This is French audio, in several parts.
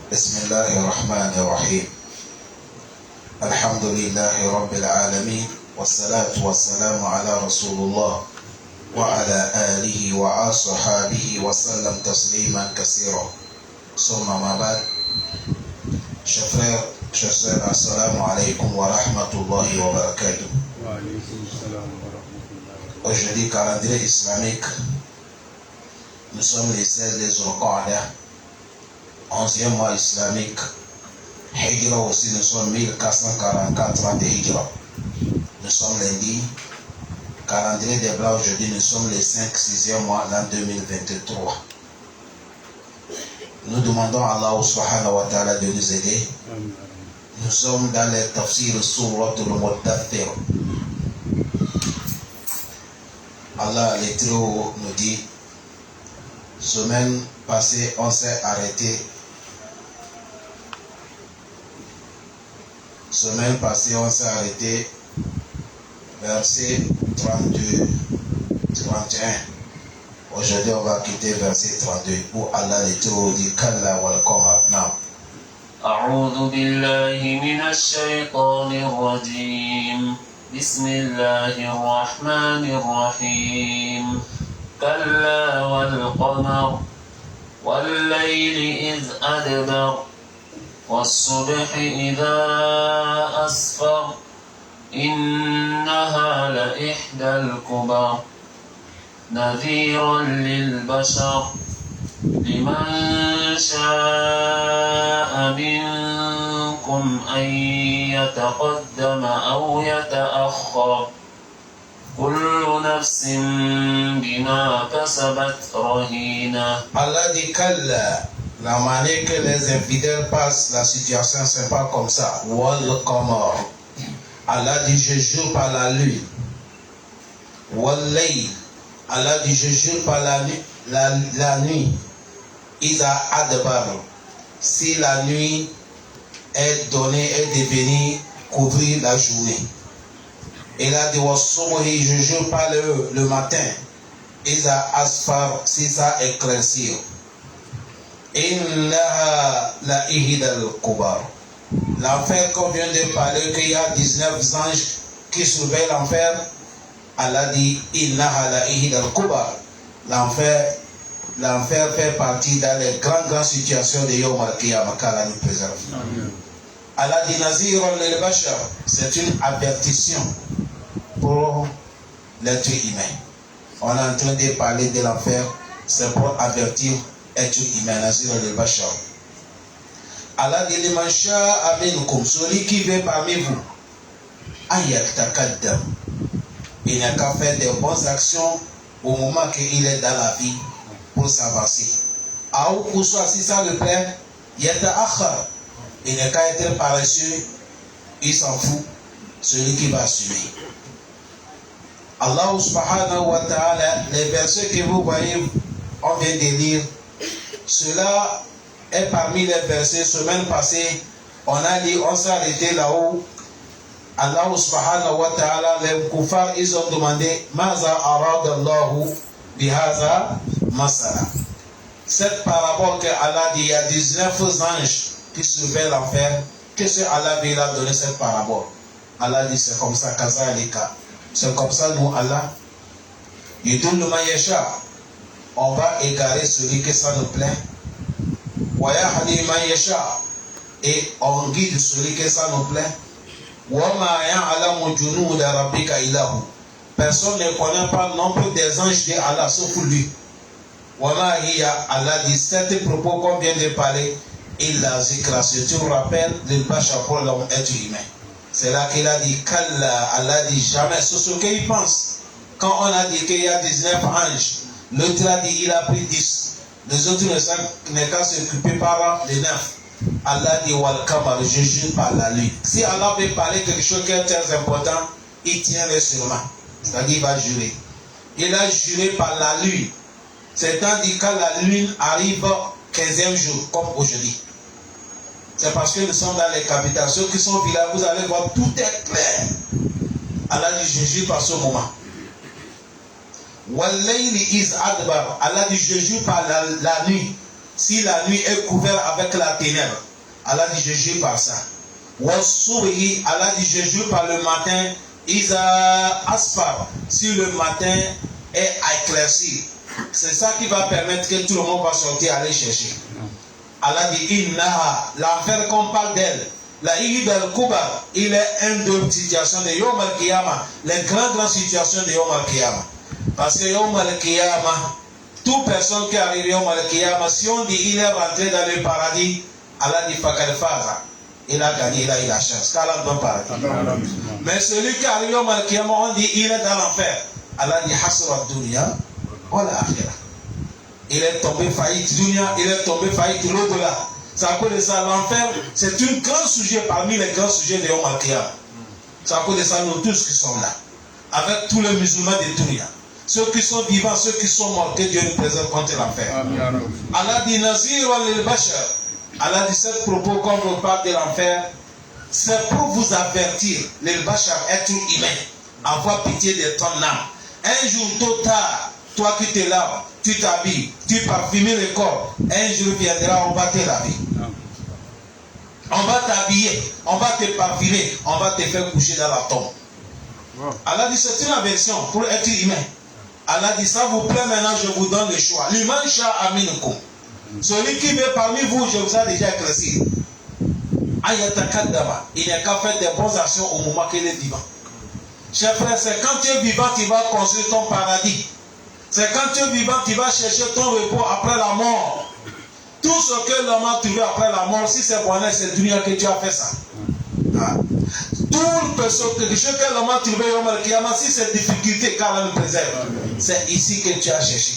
بسم الله الرحمن الرحيم الحمد لله رب العالمين والصلاة والسلام على رسول الله وعلى آله وأصحابه وسلم تسليما كثيرا ثم ما بعد. Chers frères, chers sœurs, assalamu alaikum wa rahmatullahi wa barakatuh. Aujourd'hui, calendrier islamique, nous sommes les 16 des Zulqa'dah, 11e mois islamique. Hijra aussi, nous sommes 1444 ans de Hijra. Nous sommes lundi. Calendrier des Blancs, aujourd'hui, nous sommes les 5-6e mois, l'an 2023. Nous demandons à Allah subhanahu wa ta'ala de nous aider. Nous sommes dans le tafsir Surat al-Muddathir. Allah, les Très-Hauts, nous dit, semaine passée, on s'est arrêté. Semaine passée, on s'est arrêté. Verset 32, 31. Aujourd'hui, on va quitter verset 32 où Allah les Très-Hauts dit Kalla wal Qamar. Naam. أعوذ بالله من الشيطان الرجيم بسم الله الرحمن الرحيم كلا والقمر والليل إذ أدبر والصبح إذا أسفر إنها لإحدى الكبر نذيرا للبشر لمن شاء منكم أن يتقدم أو يتأخر كل نفس بما كسبت رهينة. Allah dit Kalla, la manière que les infidèles passent la situation, c'est pas comme ça. Wal Qamar. Allah dit je jure par la lune. Wal Layl. Allah dit je jure par la nuit. Iza adbar, si la nuit est donnée, est devenue couvrir la journée. Et là, dit wassubuhi, je jure par le matin. Iza asfar, si ça éclaircir. Innaha la ihidal kubar. L'enfer qu'on vient de parler, qu'il y a 19 anges qui surveillent l'enfer. Allah dit innaha la ihidal kubar. L'enfer fait partie dans les grandes situations de Yawm al-Qiyamah qu'Allah nous préserve. Allah dit Naziran lil Bashar, c'est une avertissement pour l'être humain. On est en train de parler de l'enfer, c'est pour avertir l'être humain. Naziran lil Bashar. Allah dit Liman sha'a minkum, celui qui veut parmi vous, ayat takaddam. Il n'a qu'à faire de bonnes actions au moment qu'il est dans la vie. Pour s'avancer. Ou soit si ça le plaît, il n'est qu'à être paresseux, il s'en fout, celui qui va assumer. Allah subhanahu wa ta'ala, les versets que vous voyez, on vient de lire, cela est parmi les versets, semaine passée, on s'est arrêté là-haut. Allah subhanahu wa ta'ala, les kuffars, ils ont demandé, Maza aradallahu bihaza masala. Cette parabole que Allah dit, il y a 19 anges qui surveillent l'enfer. Qu'est-ce que Allah veut leur donner cette parabole? Allah dit c'est comme ça, kazalika. C'est comme ça nous Allah. Yudullu man yasha. On va égarer celui que ça nous plaît. Wa yahdi man yasha. Et on guide celui que ça nous plaît. Wa ma ya'lamu junuda rabbika illahu. Personne ne connaît pas le nombre des anges de Allah sauf lui. Voilà, Allah dit certains propos qu'on vient de parler, il a zikra, c'est un rappel de Bachar pour l'homme être humain. C'est là qu'il a dit Kalla, Allah dit jamais, c'est ce qu'il pense. Quand on a dit qu'il y a 19 anges, l'autre a dit il a pris 10. Les autres ne qu'à s'occuper par les 9. Allah dit Wal Qamar, je jure par la lune. Si Allah veut parler quelque chose qui est très important, il tient le sûrement. C'est-à-dire il va jurer. Il a juré par la lune. C'est-à-dire quand la lune arrive 15e jour, comme aujourd'hui. C'est parce que nous sommes dans les capitales. Ceux qui sont au village, vous allez voir, tout est clair. Allah dit, je jure par ce moment. Wallayli iz adbar. Allah dit, je jure par la nuit. si la nuit est couverte avec la ténèbre, Allah dit je jure par ça. Wassuhi, Allah dit je jure par le matin. Isa asfar, si le matin est éclairci, c'est ça qui va permettre que tout le monde va sortir aller chercher. Allah dit innaha, l'enfer qu'on parle d'elle, la ihid al-kubar, il est une de situations de Yom al-Qiyamah, les grandes situations de Yom al-Qiyamah. Parce que Yom al-Qiyamah, toute personne qui arrive Yom al-Qiyamah, si on dit il est rentré dans le paradis, Allah dit fakal faza. Il a gagné, il a eu la chance. Car Allah donne paradis. Mais celui qui arrive au Mal-Qiyamah, on dit il est dans l'enfer. Allah dit hasra dunya wa l'akhirah. Il est tombé faillite dunya, il est tombé faillite l'au-delà. C'est à cause de ça, l'enfer, c'est un grand sujet parmi les grands sujets de Yom Al-Qiyamah. C'est à cause de ça, nous tous qui sommes là. Avec tous les musulmans de dunya. Ceux qui sont vivants, ceux qui sont morts, que Dieu nous préserve contre l'enfer. Allah dit Nazir al-Bashar. Allah dit ce propos quand on parle de l'enfer, c'est pour vous avertir, les bachar, être humain, avoir pitié de ton âme. Un jour tôt tard, toi qui te laves, tu t'habilles, tu parfumes le corps, un jour viendra, on va te laver. On va t'habiller, on va te parfumer, on va te faire coucher dans la tombe. Allah dit c'est une aversion pour être humain. Allah dit ça vous plaît maintenant, je vous donne le choix. Liman sha'a minkum. Celui qui veut parmi vous, je vous ai déjà éclairci. Il n'y a qu'à faire des bonnes actions au moment qu'il est vivant. Cher frère, c'est quand tu es vivant, tu vas construire ton paradis. C'est quand tu es vivant, tu vas chercher ton repos après la mort. Tout ce que l'homme a trouvé après la mort, si c'est bonheur, c'est dunya que tu as fait ça. Toute ce que l'homme a trouvé, si c'est difficulté, car Allah nous préserve, c'est ici que tu as cherché.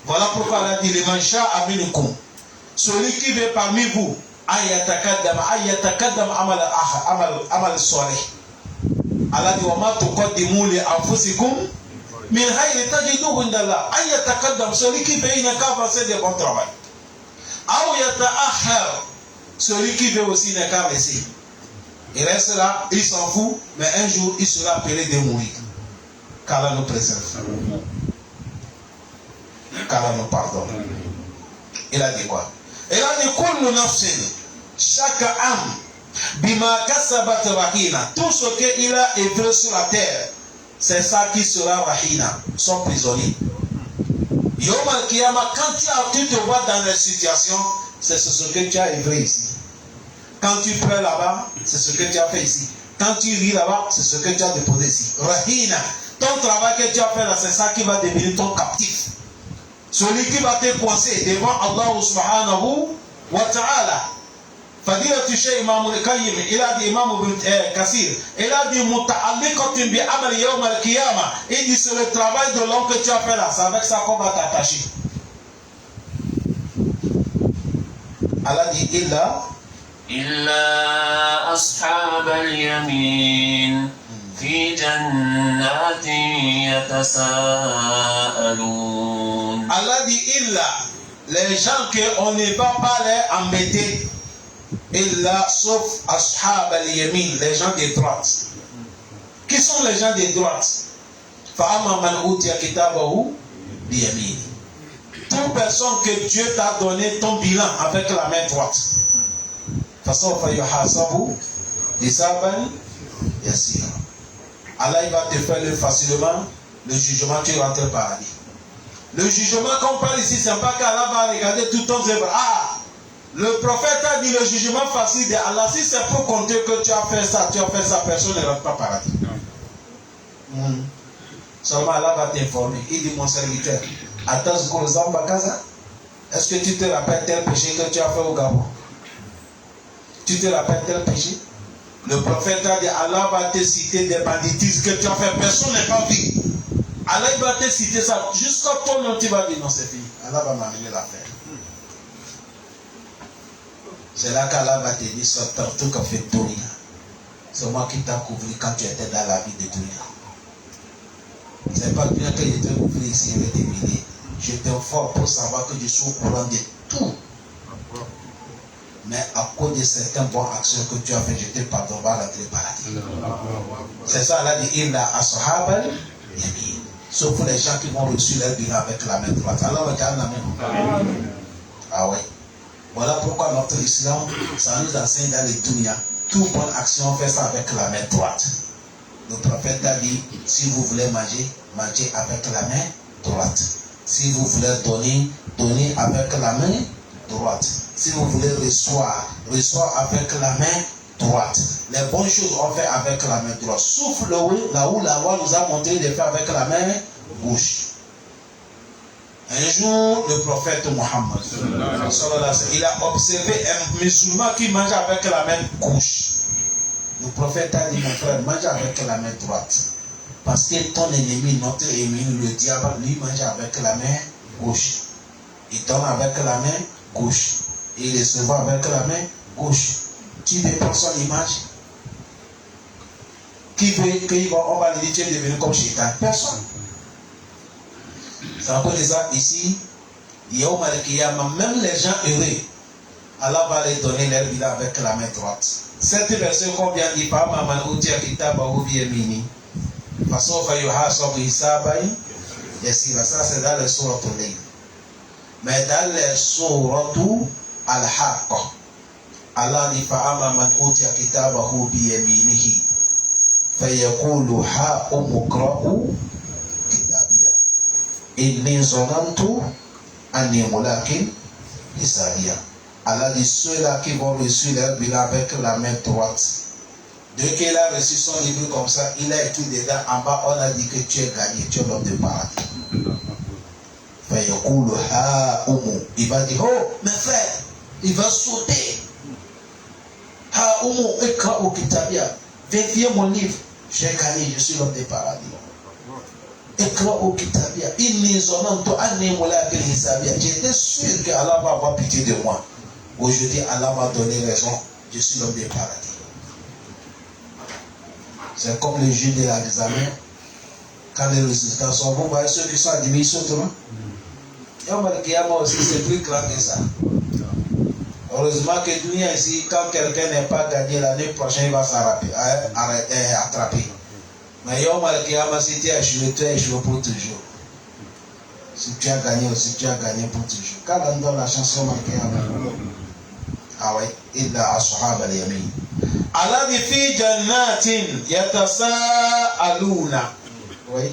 Voilà pourquoi Allah dit les mancha aminukum. Celui qui veut parmi vous, ayatakaddam amal soirée. Allah dit wa ma tuqaddimu li anfusikum min khayrin tajiduhu indallah. Ayatakaddam, celui qui veut, il n'a qu'à avancer de bon travail. Aw yata'akhkhar, celui qui veut aussi, il n'a qu'à laisser. Il reste là, il s'en fout, mais un jour il sera appelé de mourir. Qu'Allah nous préserve. Qu'Allah nous pardonne. Il a dit quoi? Il a dit kullu nafsin, chaque âme, bima kasabat rahina, tout ce qu'il a œuvré sur la terre, c'est ça qui sera rahina, son prisonnier. Yom al-Qiyamah, quand tu te vois dans les situations, c'est ce que tu as œuvré ici. Quand tu pleures là-bas, c'est ce que tu as fait ici. Quand tu ris là-bas, c'est ce que tu as déposé ici. Rahina, ton travail que tu as fait là, c'est ça qui va devenir ton captif. Celui qui va te coincer devant Allah subhanahu wa ta'ala. Fadilatu Shaykh Imam al-Qayyim, il a dit Imam Ibn Kassir, il a dit muta'alliqatun bi amal yawm al-qiyamah. Il dit c'est le travail de l'homme que tu as fait là, c'est avec ça qu'on va t'attacher. Allah dit إلا أصحاب اليمين في جنات يتساءلون. Allah dit illa, les gens qu'on ne va pas les embêter. Illa, sauf ashab al-yamin, les gens de droite. Qui sont les gens de droite? Fa'ama man utiya kitabahu bi-yamin. Toute personne que Dieu t'a donné ton bilan avec la main droite. فسوف يحاسب حسابا يسيرا. Allah il va te faire le facilement le jugement, tu rentres au paradis. Le jugement qu'on parle ici, c'est pas qu'Allah va regarder tout ton œuvre. Ah, le prophète a dit le jugement facile de Allah. Si c'est pour compter que tu as fait ça, personne ne rentre pas au paradis. Seulement Allah va t'informer. Il dit mon serviteur, attends est-ce que tu te rappelles tel péché que tu as fait au Gabon? Tu te rappelles tel péché? Le prophète a dit Allah va te citer des banditismes que tu as fait, personne n'est pas vu. Allah va te citer ça jusqu'à ton nom, tu vas dire non, c'est fini. Allah va m'amener l'affaire. C'est là qu'Allah va te dire c'est tout qu'a fait Dunya. C'est moi qui t'ai couvert quand tu étais dans la vie de Dunya. C'est pas bien que je t'ai couvert ici avec des milliers. Je t'informe pour savoir que je suis au courant de tout. Mais à cause de certaines bonnes actions que tu as fait, je te pardonnerai la paradis. C'est ça, Allah dit Illa ashab al-yamin. Sauf les gens qui vont reçu leur bilan avec la main droite. Allah va dire la main. Ah ouais. Voilà pourquoi notre islam, ça nous enseigne dans les dunya. Toute bonne action, fait ça avec la main droite. Le prophète a dit, si vous voulez manger, mangez avec la main droite. Si vous voulez donner, donnez avec la main droite. Si vous voulez recevoir, recevoir avec la main droite. Les bonnes choses on fait avec la main droite. Sauf là où la loi nous a montré de faire avec la main gauche. Un jour, le prophète Mohammed, il a observé un musulman qui mange avec la main gauche. Le prophète a dit, mon frère, mange avec la main droite. Parce que ton ennemi, notre ennemi, le diable, lui mange avec la main gauche. Il donne avec la main gauche. Il recevra avec la main gauche. Tu veux prendre son image? Qui veut qu'on va lui dire tu es devenu comme Shaitan? Personne. C'est à cause de ça, ici, même les gens heureux, Allah va les donner leur bilan avec la main droite. Cette version qu'on vient de dire, par Maman Outia Kitaba Oubi Emini, façon Fayuha Sobi Sabai, ça c'est dans le sourate Layl. Mais dans le sourate Al-Haqq, Allah dit par Maman Outia Kitaba Oubi Emini, Fayakulu Ha Umukra'u Kitabia. Inni zonantu anni mulakin hisabia. Allah dit ceux-là qui vont reçu leur bilan avec la main droite. Dès qu'il a reçu son livre comme ça, il a écrit dedans en bas, on a dit que tu es gagné, tu es l'homme de paradis. Il va dire, oh mes frères, il va sauter. Ha umu ikra au kitabia. Vérifiez mon livre, j'ai gagné, je suis l'homme de paradis. J'étais sûr qu'Allah va avoir pitié de moi. Aujourd'hui, Allah m'a donné raison. Je suis l'homme des paradis. C'est comme le jour de l'examen. Quand les résultats sont bons, vous voyez ceux qui sont admis, sautent. Aussi, c'est plus clair que ça. Heureusement que Dunia ici, quand quelqu'un n'est pas gagné l'année prochaine, il va attraper. Mais Yom Al-Kiyama, si tu as échoué pour toujours. Si tu as gagné aussi, tu as gagné pour toujours. Quand on donne la chance Yom Al-Kiyama. Ah oui, illa ashab al-yamin. Allah dit fi jannatin yatasaaluna. Oui.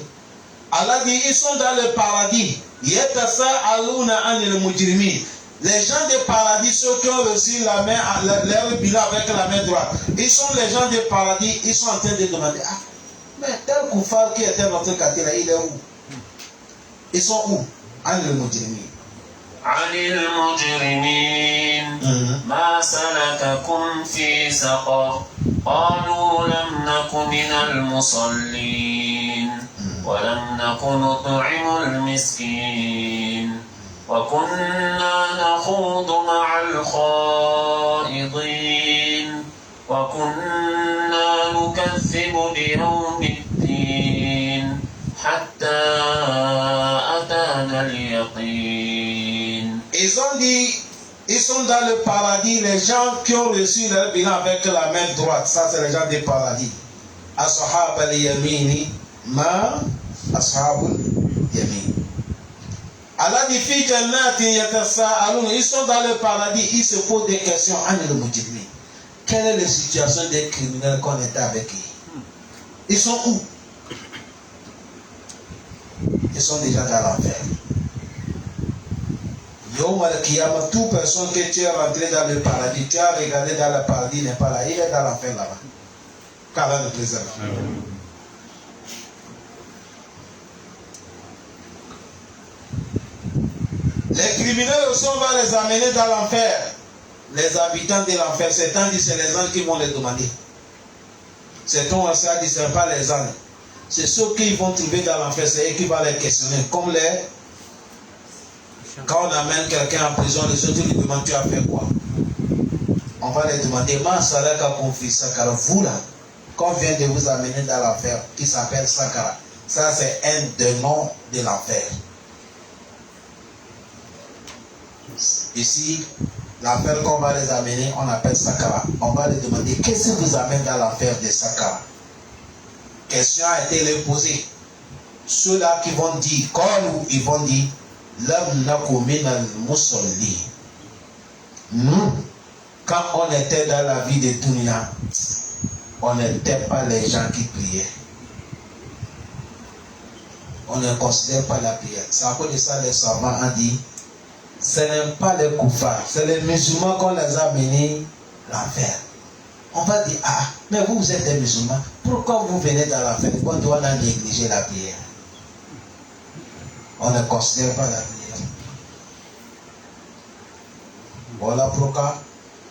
Allah dit ils sont dans le paradis. Yatasaaluna anil mujrimin. Les gens du paradis, ceux qui ont reçu la main, leur bilan avec la main droite. Ils sont les gens du paradis, ils sont en train de demander, ah, mais tel koufar qui était notre quartier là, il est où? Ils sont où? Anil mujrimin. Anil mujrimin. Ma salakakum fi saqar. Qalu lam naku minal musallin. Wa lam naku nut'imul miskin. وكنا نخوض مع الخائضين وكنا نكذب بيوم الدين حتى أتانا اليقين. Ils ont dit, ils sont dans le paradis, les gens qui ont reçu leur bilan avec la main droite, ça c'est les gens du paradis. Ashab al-yamini ma ashab al-yamin. Allah dit fi jannatin yatasaalun, ils sont dans le paradis, ils se posent des questions. Quelle est la situation des criminels qu'on était avec eux? Ils sont où? Ils sont déjà dans l'enfer. Yom al-Kiyama, toute personne que tu es rentré dans le paradis, tu as regardé dans le paradis, n'est pas là, il est dans l'enfer là-bas. Qu'Allah nous préserve. Les criminels aussi, on va les amener dans l'enfer. Les habitants de l'enfer, c'est les anges qui vont les demander. C'est ton ancien dit, ce n'est pas les anges. C'est ceux qui vont trouver dans l'enfer, c'est eux qui vont les questionner. Comme quand on amène quelqu'un en prison, les autres lui demandent, tu as fait quoi? On va les demander, Ma Salaka Konfi Sakara, vous là, qu'on vient de vous amener dans l'enfer, qui s'appelle Sakara. Ça, c'est un des noms de l'enfer. Ici, l'enfer qu'on va les amener, on appelle Sakara. On va les demander, qu'est-ce qui vous amène dans l'enfer de Sakara? Question a été posée. Ceux-là qui vont dire, quand ils vont dire, Lam naku minal musalli. Nous, quand on était dans la vie de Dunia, on n'était pas les gens qui priaient. On ne considère pas la prière. C'est à cause de ça les savants ont dit, ce n'est pas les koufars, c'est les musulmans qu'on les a menés l'enfer. On va dire, ah, mais vous êtes des musulmans, pourquoi vous venez dans l'enfer? Pourquoi on doit négliger la prière? On ne considère pas la prière. Voilà pourquoi,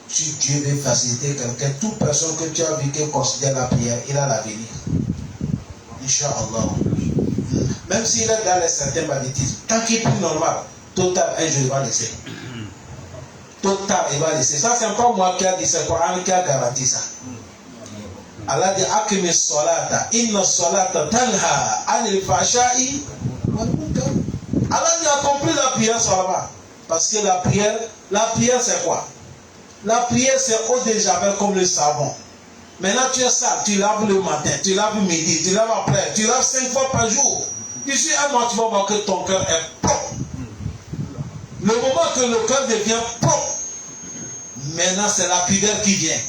si Dieu veut faciliter quelqu'un, toute personne que tu as vu qui considère la prière, il a l'avenir. Inch'Allah. Même s'il est dans les certains banditismes, tant qu'il est plus normal, total, un jour il va laisser. Total, il va laisser. Ça, c'est pas moi qui a dit, c'est le Coran qui a garanti ça. Allah dit, Akimi Solata, Inna Solata Tanha, Anil Fashai. Allah dit, a compris la prière seulement. Parce que la prière c'est quoi? La prière c'est eau de javel comme le savon. Maintenant tu es sale, tu laves le matin, tu laves midi, tu laves après, tu laves 5 fois par jour. D'ici un mois, tu vas voir que ton cœur est propre. Le moment que le cœur devient propre, maintenant c'est la prière qui vient.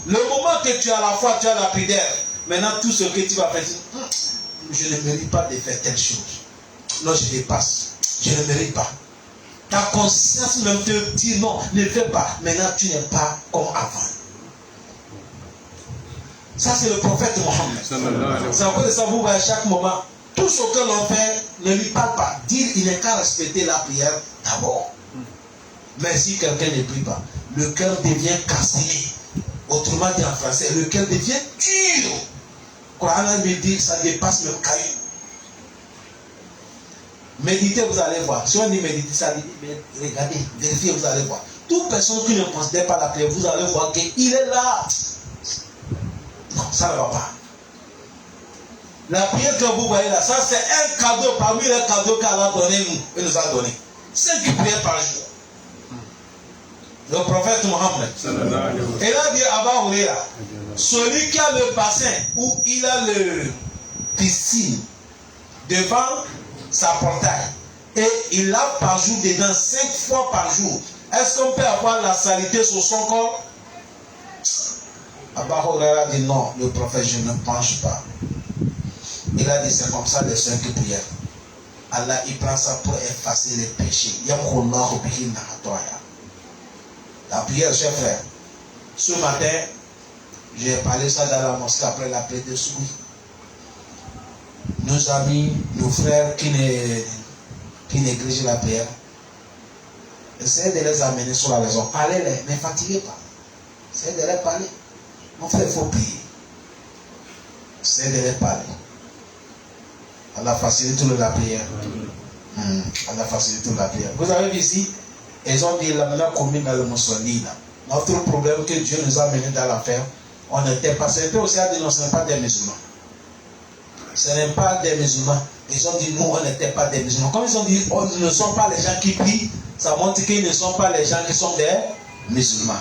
Le moment que tu as la foi, tu as la prière. Maintenant tout ce que tu vas faire, je ne mérite pas de faire telle chose. Non, je dépasse. Je ne mérite pas. Ta conscience même te dit non, ne fais pas. Maintenant tu n'es pas comme avant. Ça c'est le prophète Mohammed. C'est à cause de ça, vous voyez à chaque moment, tout ce que l'on fait ne lui parle pas. Dire il n'est qu'à respecter la prière d'abord. Mais si quelqu'un ne prie pas, le cœur devient cassé. Autrement dit en français, le cœur devient dur. Coran me dit ça dépasse le caillou. Méditez, vous allez voir. Si on dit méditer, ça dit, regardez, vérifiez, vous allez voir. Toute personne qui ne considère pas la prière, vous allez voir qu'il est là. Non, ça ne va pas. La prière que vous voyez là, ça c'est un cadeau parmi les cadeaux qu'Allah nous a donné. 5 prières par jour. Le prophète Mohammed. Et là, dit Abba Huraira, celui qui a le bassin où il a le piscine devant sa portail et il lave par jour dedans 5 fois par jour, est-ce qu'on peut avoir la saleté sur son corps? Abba Huraira dit non, le prophète, je ne pense pas. Il a dit c'est comme ça les 5 prières. Allah il prend ça pour effacer les péchés. La prière, chers frères. Ce matin, j'ai parlé ça dans la mosquée après la prière de Soubi. Nos amis, nos frères qui négligent la prière, essayez de les amener sur la raison. Parlez-les, ne fatiguez pas. Essayez de les parler. Mon frère, il faut prier. Essayez de les parler. Allah facilite la prière. Allah facilite la prière. Vous avez vu ici, ils ont dit la meilleure commune dans le Moussolina. Notre problème que Dieu nous a mené dans l'affaire, on n'était pas. C'était aussi à dire non, ce n'est pas des musulmans. Ce n'est pas des musulmans. Ils ont dit nous, on n'était pas des musulmans. Comme ils ont dit, on ne sont pas les gens qui prient, ça montre qu'ils ne sont pas les gens qui sont des musulmans.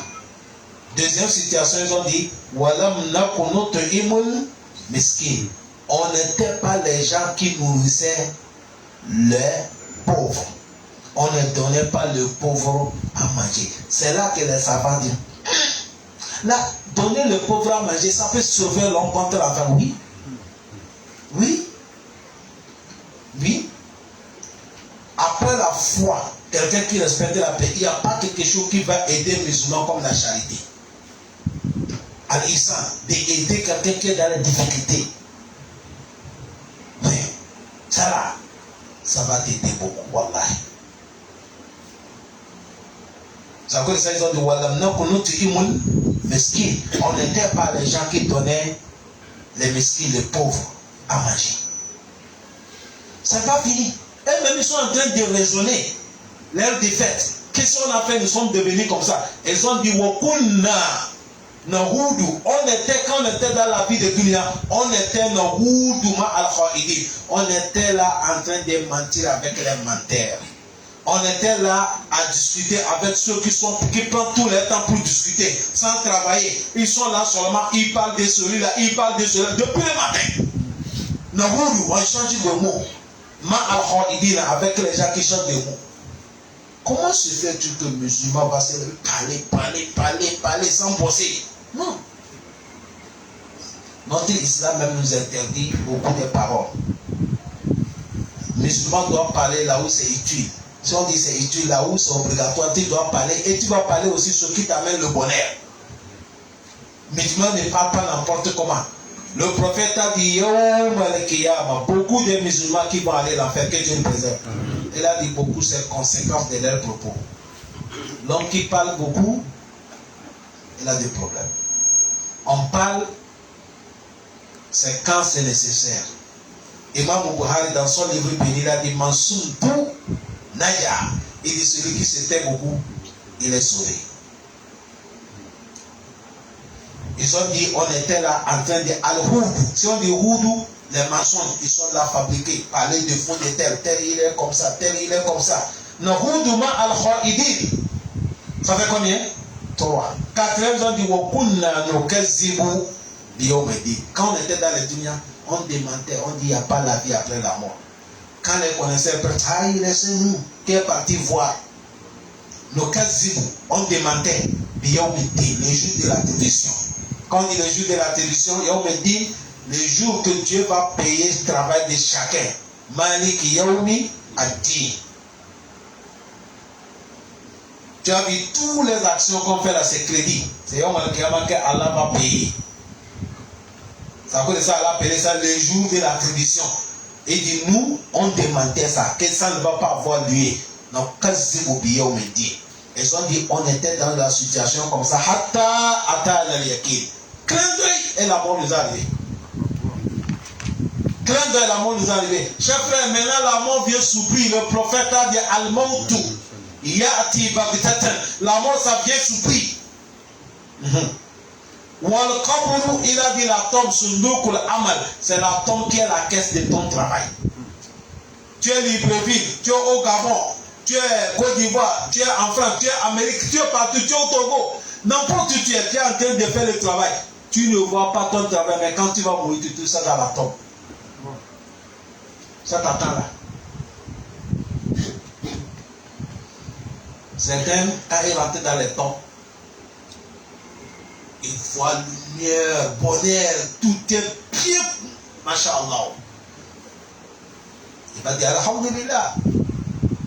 Deuxième situation, ils ont dit Walam nakunut imul miskin. On n'était pas les gens qui nourrissaient les pauvres. On ne donnait pas le pauvre à manger. C'est là que les savants disent là, donner le pauvre à manger, ça peut sauver l'homme contre la faim. Oui. Oui. Oui. Après la foi, quelqu'un qui respecte la paix, il n'y a pas quelque chose qui va aider les musulmans comme la charité. Al-Ihsan, d'aider quelqu'un qui est dans les difficultés. Mais ça là, ça va t'aider beaucoup, wallahi. C'est à cause de ça, ils ont dit Walam nakunut imul miskin. On n'était pas les gens qui donnaient les miskins, les pauvres, à manger. Ça n'est pas fini. Eux-mêmes, ils sont en train de raisonner leur défaite. Qu'est-ce qu'on a fait? Nous sommes devenus comme ça. Ils ont dit Wakunna Nahoudou. On était, quand on était dans la vie de Dunia, on était Nahoudou ma al-Khaidi. On était là en train de mentir avec les menteurs. On était là à discuter avec ceux qui prennent tout le temps pour discuter, sans travailler. Ils sont là seulement, ils parlent de celui-là, ils parlent de celui-là, depuis le matin. Nahoudou, on change de mots. Ma al-Khaidi, avec les gens qui changent de mots. Comment se fait-il que le musulman va se parler sans bosser? Non. Notre islam même nous interdit beaucoup de paroles. Le musulman doit parler là où c'est utile. Si on dit c'est utile, là où c'est obligatoire, tu dois parler et tu dois parler aussi ce qui t'amène le bonheur. Le musulman ne parle pas n'importe comment. Le prophète a dit beaucoup de musulmans qui vont aller à l'enfer, que Dieu nous préserve. Il a dit beaucoup, c'est conséquence de leurs propos. L'homme qui parle beaucoup, il a des problèmes. On parle, c'est quand c'est nécessaire. Imam Bukhari, dans son livre béni, il a dit Mansoum pour Naya. Il dit celui qui se tait beaucoup, il est sauvé. Ils ont dit, on était là en train de al-houdou. Si on dit houdou, les maçons, ils sont là fabriqués, parler de fond de terre, tel il est comme ça, tel il est comme ça. No houdou ma al-khaidin. Ça fait combien? 3. 4e, ils ont dit, wakunna no kazibu biyomedi. Quand on était dans les dunya, on démentait, on dit, il n'y a pas la vie après la mort. Quand les connaisseurs prêtent, laissez-nous, qui est parti voir. Nos kazibu, on démentait, biyomedi, le jour de la télévision. Quand on dit le jour de la télévision, on me dit le jour que Dieu va payer le travail de chacun. Malik Yaoumi Adi. Tu as vu toutes les actions qu'on fait là, c'est crédit. C'est Yom Al-Kiyama que Allah va payer. Ça veut dire ça, Allah appelait ça le jour de l'attribution. Et dit nous, on demandait ça, que ça ne va pas avoir lieu. Donc, quand c'est oublié, on me dit. Ils ont dit, on était dans la situation comme ça. Hatta al-yakin. Clin d'œil et la mort nous est arrivée. Clin d'œil, la mort nous est arrivée. Chers frères, maintenant la mort vient s'ouvrir. Le prophète a dit al-mautu. Ya'ti baghtatan. La mort, ça vient s'ouvrir. Wal qabru, il a dit la tombe sundukul amal. C'est la tombe qui est la caisse de ton travail. Tu es Libreville, tu es au Gabon, tu es Côte d'Ivoire, tu es en France, tu es en Amérique, tu es partout, tu es au Togo. N'importe où tu es en train de faire le travail. Tu ne vois pas ton travail, mais quand tu vas mourir, tu trouves ça dans la tombe. Ça t'attend là. Certains, quand ils rentrent dans les tombes, ils voient lumière, bonheur, tout est bien. Masha'Allah. Il va dire Alhamdulillah.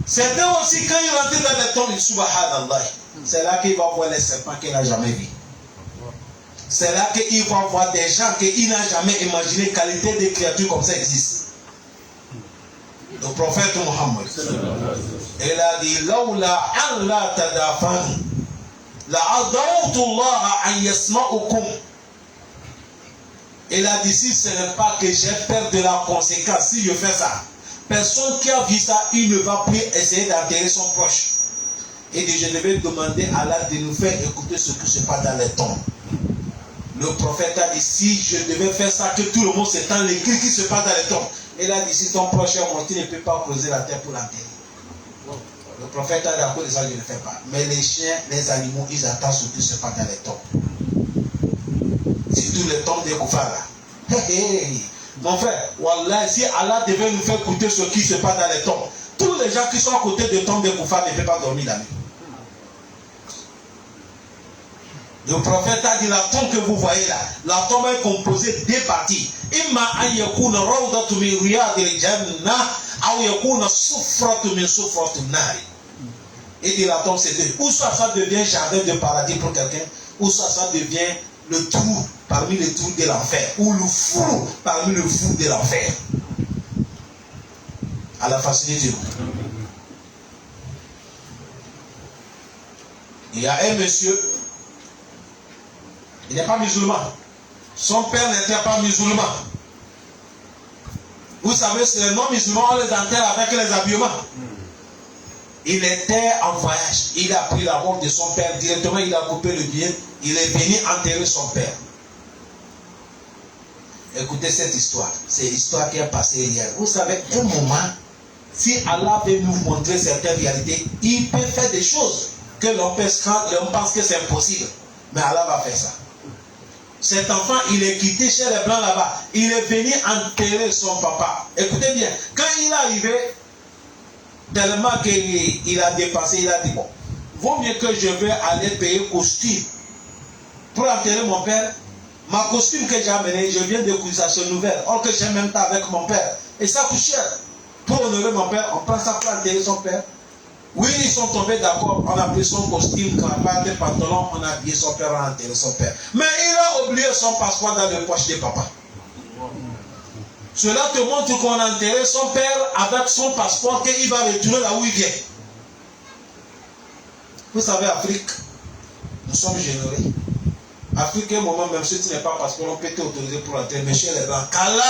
Certains aussi, quand ils rentrent dans les tombes, ils Subhanallah. C'est là qu'il va voir les serpents qu'il n'a jamais vus. C'est là qu'il va voir des gens qu'il n'a jamais imaginé qualité de créatures comme ça existe. Le prophète Muhammad, il a dit Laula an la tadafan la adawtu Allah an yasma'ukum. Il a dit si ce n'est pas que j'ai peur de la conséquence, si je fais ça, personne qui a vu ça, il ne va plus essayer d'enterrer son proche. Et je devais demander à Allah de nous faire écouter ce qui se passe dans les tombes. Le prophète a dit si je devais faire ça, que tout le monde s'étend les cris qui se passe dans les tombes. Il a dit si ton proche est mort, tu ne peux pas creuser la terre pour l'enterrer. Le prophète a dit à cause de ça, je ne le fais pas. Mais les chiens, les animaux, ils attendent ce qui se passe dans les tombes. Surtout les tombes des koufars là. Mon frère, wallah, si Allah devait nous faire écouter ce qui se passe dans les tombes, tous les gens qui sont à côté des tombes des koufars ne peuvent pas dormir la nuit. Le prophète a dit la tombe que vous voyez là, la tombe est composée de deux parties. Imma an yakuna rawdatu min riyadil jannah aw yakuna sufratu min sufratin nar. Et dit la tombe c'est deux. Ou soit ça devient jardin de paradis pour quelqu'un, ou soit ça devient le trou parmi les trous de l'enfer, ou le fou parmi le fou de l'enfer. À la facilité. Il y a un monsieur, il n'est pas musulman. Son père n'était pas musulman. Vous savez, c'est les non-musulmans, on les enterre avec les habillements. Il était en voyage. Il a pris la mort de son père directement, il a coupé le bien. Il est venu enterrer son père. Écoutez cette histoire. C'est l'histoire qui est passée hier. Vous savez, un moment, si Allah veut nous montrer certaines réalités, il peut faire des choses que l'on pense que c'est impossible. Mais Allah va faire ça. Cet enfant, il est quitté chez les Blancs là-bas. Il est venu enterrer son papa. Écoutez bien, quand il est arrivé, tellement qu'il a dépassé, il a dit bon, vaut mieux que je vais aller payer costume pour enterrer mon père. Ma costume que j'ai amené, je viens d'écouter ça sur nouvelle, or que j'ai même temps avec mon père. Et ça coûte cher. Pour honorer mon père, on prend ça pour enterrer son père. Oui, ils sont tombés d'accord, on a pris son costume, cravate, pantalon, on a habillé son père, on a enterré son père. Mais il a oublié son passeport dans les poches de papa. Cela te montre qu'on a enterré son père avec son passeport, qu'il va retourner là où il vient. Vous savez, Afrique, nous sommes généreux. Afrique, un moment, même si tu n'es pas passeport, on peut t'autoriser pour entrer, mais chez les blancs, Kala.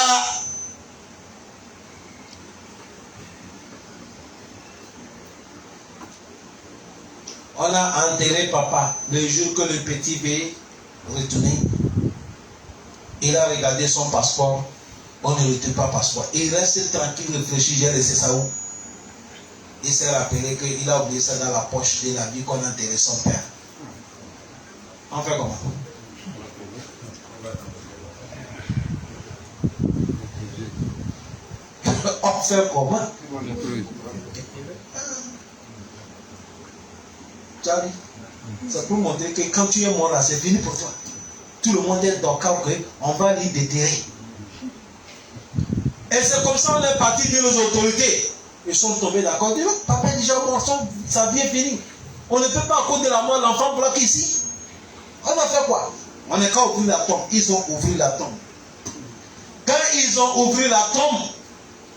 On a enterré papa le jour que le petit va retourner. Il a regardé son passeport. On ne retrouve pas passeport. Il reste tranquille, réfléchit, j'ai laissé ça où? Il s'est rappelé qu'il a oublié ça dans la poche de l'habit qu'on a enterré son père. On fait comment? On fait comment? Charlie, ça peut montrer que quand tu es mort là, c'est fini pour toi. Tout le monde est d'accord qu'on va lui déterrer. Et c'est comme ça qu'on est parti dire aux autorités. Ils sont tombés d'accord. Ils disent, papa est déjà mort, sa vie est finie. On ne peut pas à cause de la mort, l'enfant bloqué ici. On va faire quoi? On n'est qu'à ouvrir la tombe. Ils ont ouvert la tombe. Quand ils ont ouvert la tombe,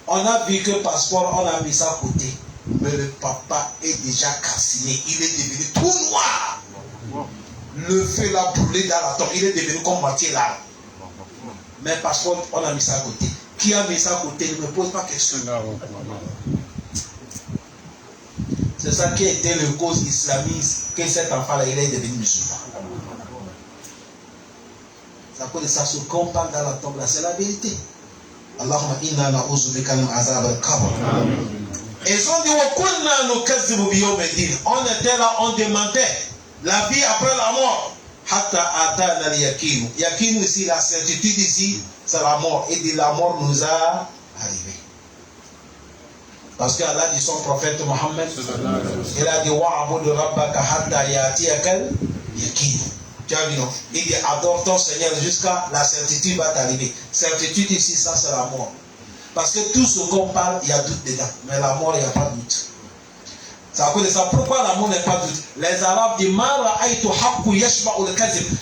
on a vu que passeport, on a mis ça à côté. Mais le papa est déjà calciné. Il est devenu tout noir. Le feu l'a brûlé dans la tombe. Il est devenu comme moitié là. Mais passeport, on a mis ça à côté. Qui a mis ça à côté? Ne me pose pas question. C'est ça qui a été le cause islamiste, que cet enfant-là, il est devenu musulman. C'est à cause de ça, ce qu'on parle dans la tombe là, c'est la vérité. Allahumma inna na'udhu bika min azab al-qabr. Et ils ont dit, on était là, on demandait la vie après la mort. Hatta atana al-yakin. Yakin ici, la certitude ici, c'est la mort. Et dit, la mort nous a arrivé. Parce qu'Allah dit son prophète Mohammed, il a dit, wa'abud rabbaka hatta ya'tiyakal yakin. Tu as vu, non? Il dit, adore ton Seigneur jusqu'à la certitude va t'arriver. Certitude ici, ça c'est la mort. Parce que tout ce qu'on parle, il y a doute dedans. Mais la mort, il n'y a pas de doute. C'est à cause de ça. Pourquoi la mort n'est pas de doute? Les Arabes disent,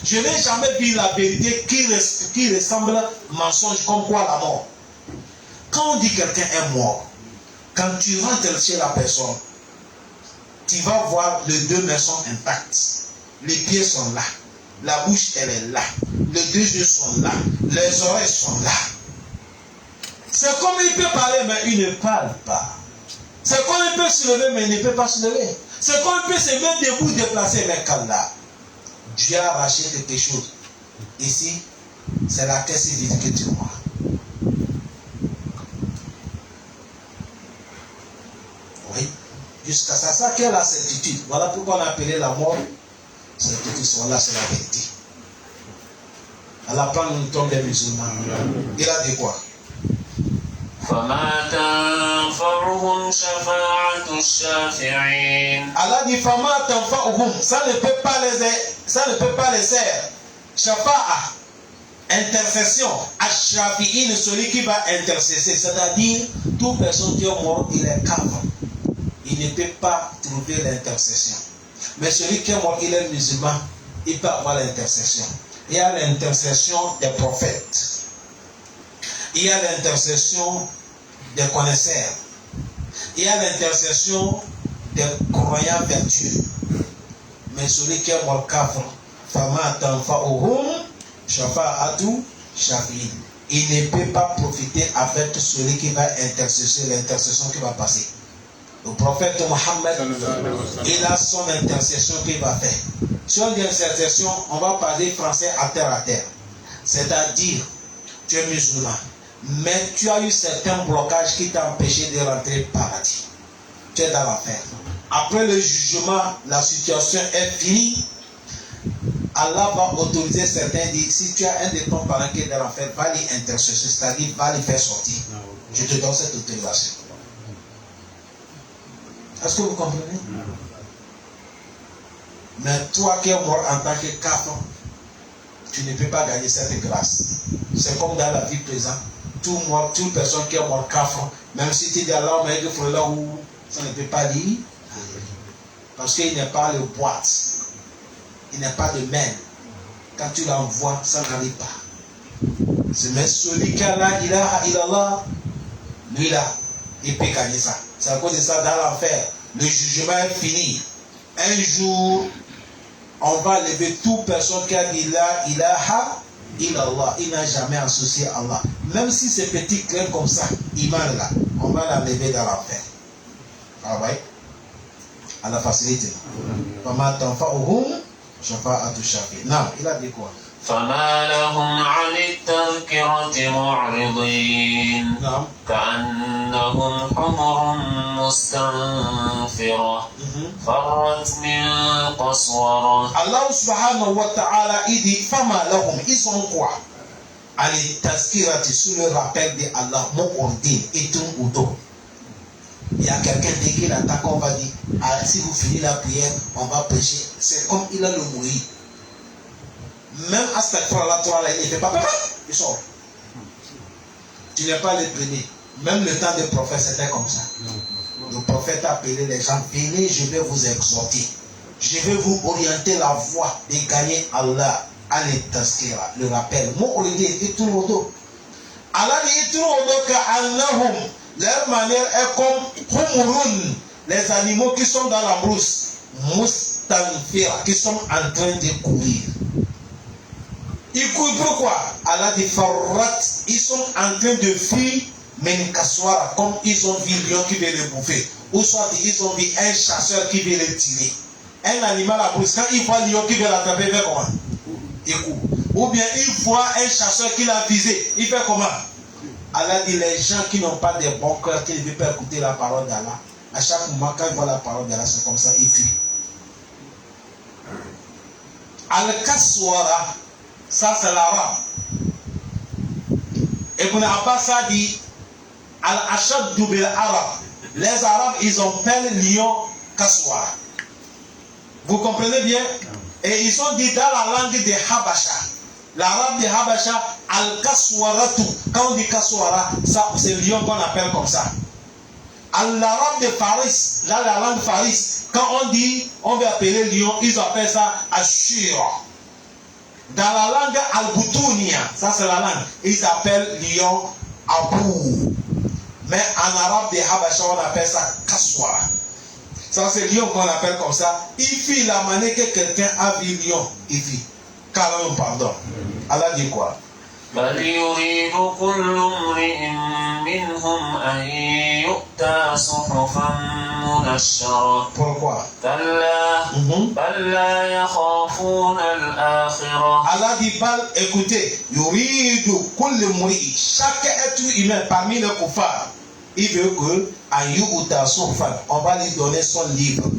je n'ai jamais vu la vérité qui ressemble à mensonge comme quoi la mort. Quand on dit quelqu'un est mort, quand tu rentres chez la personne, tu vas voir les deux mains sont intactes. Les pieds sont là. La bouche, elle est là. Les deux yeux sont là. Les oreilles sont là. C'est comme il peut parler, mais il ne parle pas. C'est comme il peut se lever, mais il ne peut pas se lever. C'est comme il peut se mettre debout, déplacer, mais qu'Allah. Dieu a arraché quelque chose. Ici, c'est la caisse vide que tu vois. Oui. Jusqu'à ça, ça qu'est la certitude. Voilà pourquoi on a appelé la mort. Certitude, là, c'est la vérité. Allah prend une tombe des musulmans. Il a dit quoi? فما تنفعهم شفاعة الشافعين. Allah dit فما تنفعهم, ça ne peut pas les servir. Shafa'a, intercession. Ash-Shafi'in, celui qui va intercesser, c'est-à-dire toute personne qui est mort, il est cave. Il ne peut pas trouver l'intercession. Mais celui qui est mort, il est musulman, il peut avoir l'intercession. Il y a l'intercession des prophètes. Il y a l'intercession des connaisseurs. Il y a l'intercession des croyants vertueux. Mais celui qui est mort kafir, fama tanfa'uhum shafa'atu shafi'in. Il ne peut pas profiter avec celui qui va intercéder, l'intercession qui va passer. Le prophète Mohammed, il a son intercession qu'il va faire. Sur l'intercession, on va parler français à terre. C'est-à-dire, tu es musulman, mais tu as eu certains blocages qui t'ont empêché de rentrer au paradis. Tu es dans l'enfer. Après le jugement, la situation est finie. Allah va autoriser certains, dire si tu as un de ton parent qui est dans l'enfer, va lui intercéder, c'est-à-dire va lui faire sortir. Je te donne cette autorisation. Est-ce que vous comprenez? Mais toi qui es mort en tant que kafir, tu ne peux pas gagner cette grâce. C'est comme dans la vie présente. Toute personne qui est mort kafir, même si tu dis Allah, mais il faut là où ça ne peut pas lire. Parce qu'il n'est pas le boîte. Il n'est pas de main. Quand tu l'envoies, ça n'arrive pas. Mais celui qui a la ilaha illallah, lui là, il peut gagner ça. C'est à cause de ça, dans l'enfer, le jugement est fini. Un jour, on va lever toute personne qui a dit la ilaha illallah. Il n'a jamais associé Allah. Même si c'est petit clair comme ça, iman là, on va la lever dans l'enfer. Ah ouais? À la facilité. Comment tanfa'uhum shafa'atu shafi. Non, il a dit quoi? فما لهم عن التذكرة معرضين كأنهم حمر مستنفرة فرت من قسورة. Allah subhanahu wa ta'ala il dit فما لهم, ils ont quoi? عن التذكرة, sur le rappel de Allah, mu'ridin, etum udo. Il y a quelqu'un qui l'attaque, on va dire ah, si vous finissez la prière, on va prêcher. C'est comme il a le mourir. Même à cette fois-là, il ne fait pas, il sort. Tu n'es pas le premier. Même le temps des prophètes, c'était comme ça. Le prophète a appelé les gens, venez, je vais vous exhorter. Je vais vous orienter la voie de gagner Allah. Allez, taskira, le rappel. Moi, on le dit, il tourne au dos. Allah dit, il tourne au dos qu'Allahum, leur manière est comme humurun, les animaux qui sont dans la brousse, mustanfira, qui sont en train de courir. Ils courent pourquoi? Allah dit farrat, ils sont en train de fuir Menikaswara, comme ils ont vu un lion qui veut les bouffer, ou soit ils ont vu un chasseur qui veut les tirer. Un animal à brousse, quand il voit le lion qui veut l'attraper, il fait comment? Il court. Ou bien il voit un chasseur qui l'a visé, il fait comment? Allah dit les gens qui n'ont pas de bon cœur, qui ne veulent pas écouter la parole d'Allah, à chaque moment quand ils voient la parole d'Allah, c'est comme ça, ils fuient. Al-Kaswara, ça c'est l'arabe. Ibn Abbas a dit Al-Ashaddu bil Arab. Les Arabes, ils ont appelé lion Kaswara. Vous comprenez bien? Et ils ont dit dans la langue de Habasha, l'arabe de Habasha, Al-Kaswaratu. Quand on dit Kaswara, ça c'est le lion qu'on appelle comme ça. L'arabe de Faris, là la langue Faris, quand on dit, on veut appeler lion, ils appellent ça Ashira. Dans la langue Al-Boutounia, ça c'est la langue, ils appellent lion Abou. Mais en arabe de Habasha, on appelle ça Kaswara. Ça c'est lion qu'on appelle comme ça. Il fit la manière que quelqu'un a vu lion. Il fit. Carrément, pardon. Allah dit quoi? بل يريد كل امرئ منهم أن يؤتى صحفا منشرة. Pourquoi? كلا بل لا يخافون الآخرة. Allah dit bal, écoutez, yuridu kulli mri'i, chaque être humain parmi les kuffars, il veut que ayuta soufan, on va lui donner son livre.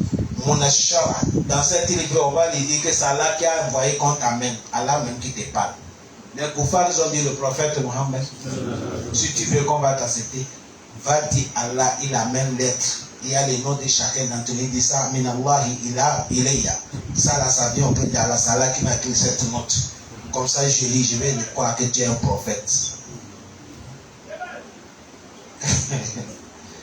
Munashara, dans cet livre, on va lui dire que c'est Allah qui a envoyé contre Amen, Allah même qui te parle. Les kuffars ont dit le prophète Mohammed, si tu veux qu'on va t'accepter, va dire Allah, il amène lettre. Il y a les noms de chacun d'entre nous. Il dit ça, Minallahi ila ilayya. Ça là, ça vient, on peut dire Allah, c'est Allah qui m'a écrit cette note. Comme ça, je lis, je vais croire que tu es un prophète.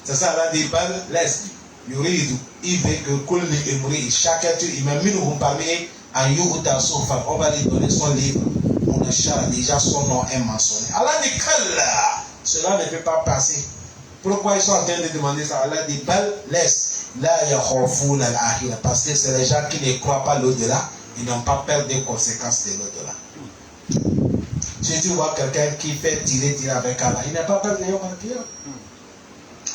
C'est ça, Allah dit, laisse. Yuridu, il veut que kulli imri, chaque être humain, minhum parmi en yuhuta soufan, on va lui donner son livre. On a déjà son nom est mentionné. Allah dit Kalla, cela ne peut pas passer. Pourquoi ils sont en train de demander ça? Allah dit Bal, laisse. Là, il y a khawfoun al-akhira. Parce que c'est les gens qui ne croient pas l'au-delà, ils n'ont pas peur des conséquences de l'au-delà. Si tu vois quelqu'un qui fait tirer avec Allah, il n'a pas peur de Yom al-Qiyam.